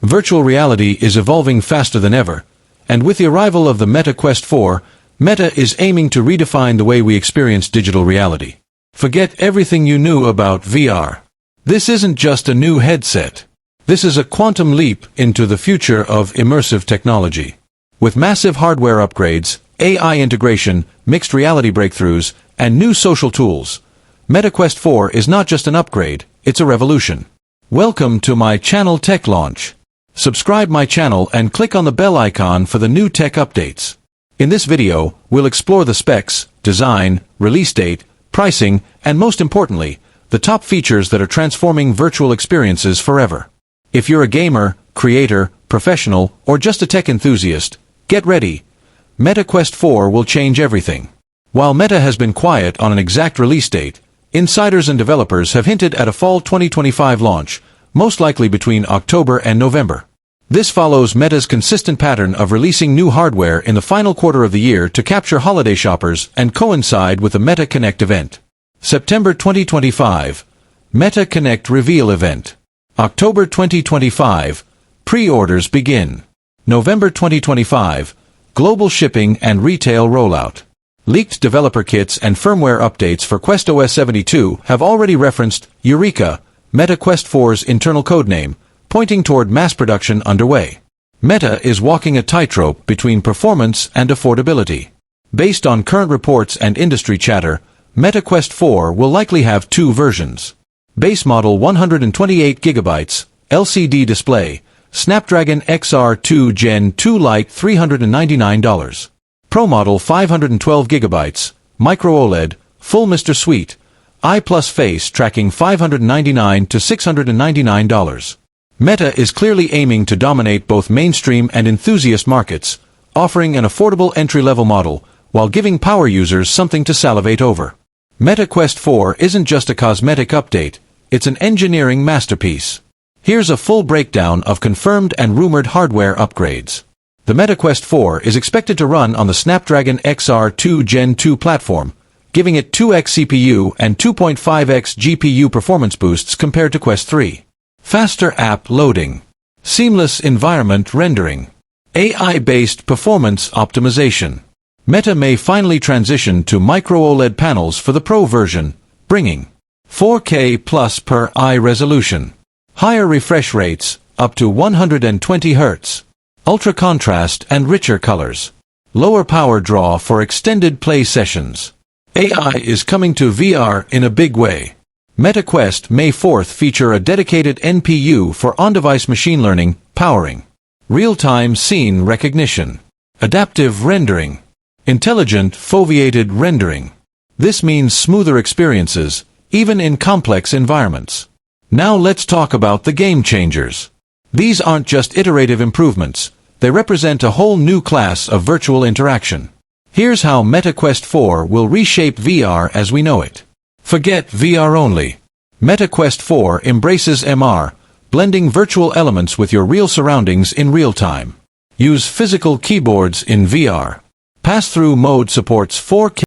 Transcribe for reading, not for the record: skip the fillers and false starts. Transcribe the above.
Virtual reality is evolving faster than ever, and with the arrival of the Meta Quest 4, Meta is aiming to redefine the way we experience digital reality. Forget everything you knew about VR. This isn't just a new headset. This is a quantum leap into the future of immersive technology. With massive hardware upgrades, AI integration, mixed reality breakthroughs, and new social tools, Meta Quest 4 is not just an upgrade, it's a revolution. Welcome to my channel Tech Launch. Subscribe my channel and click on the bell icon for the new tech updates. In this video, we'll explore the specs, design, release date, pricing, and most importantly, the top features that are transforming virtual experiences forever. If you're a gamer, creator, professional, or just a tech enthusiast, get ready. Meta Quest 4 will change everything. While Meta has been quiet on an exact release date, insiders and developers have hinted at a fall 2025 launch, most likely between October and November. This follows Meta's consistent pattern of releasing new hardware in the final quarter of the year to capture holiday shoppers and coincide with the Meta Connect event. September 2025, Meta Connect Reveal Event. October 2025, pre-orders begin. November 2025, global shipping and retail rollout. Leaked developer kits and firmware updates for Quest OS 72 have already referenced Eureka, Meta Quest 4's internal codename, pointing toward mass production underway. Meta is walking a tightrope between performance and affordability. Based on current reports and industry chatter, Meta Quest 4 will likely have two versions. Base model 128GB, LCD display, Snapdragon XR2 Gen 2 Lite $399. Pro model 512GB, Micro OLED, full Mr. Sweet, I+ face tracking $599 to $699. Meta is clearly aiming to dominate both mainstream and enthusiast markets, offering an affordable entry-level model, while giving power users something to salivate over. Meta Quest 4 isn't just a cosmetic update, it's an engineering masterpiece. Here's a full breakdown of confirmed and rumored hardware upgrades. The Meta Quest 4 is expected to run on the Snapdragon XR2 Gen 2 platform, giving it 2x CPU and 2.5x GPU performance boosts compared to Quest 3. Faster app loading. Seamless environment rendering. AI-based performance optimization. Meta may finally transition to Micro OLED panels for the Pro version, bringing 4K plus per eye resolution. Higher refresh rates, up to 120 Hz. Ultra contrast and richer colors. Lower power draw for extended play sessions. AI is coming to VR in a big way. Meta Quest May 4th feature a dedicated NPU for on-device machine learning, powering real-time scene recognition, adaptive rendering, intelligent foveated rendering. This means smoother experiences, even in complex environments. Now let's talk about the game changers. These aren't just iterative improvements, they represent a whole new class of virtual interaction. Here's how Meta Quest 4 will reshape VR as we know it. Forget VR only. Meta Quest 4 embraces MR, blending virtual elements with your real surroundings in real time. Use physical keyboards in VR. Pass-through mode supports 4K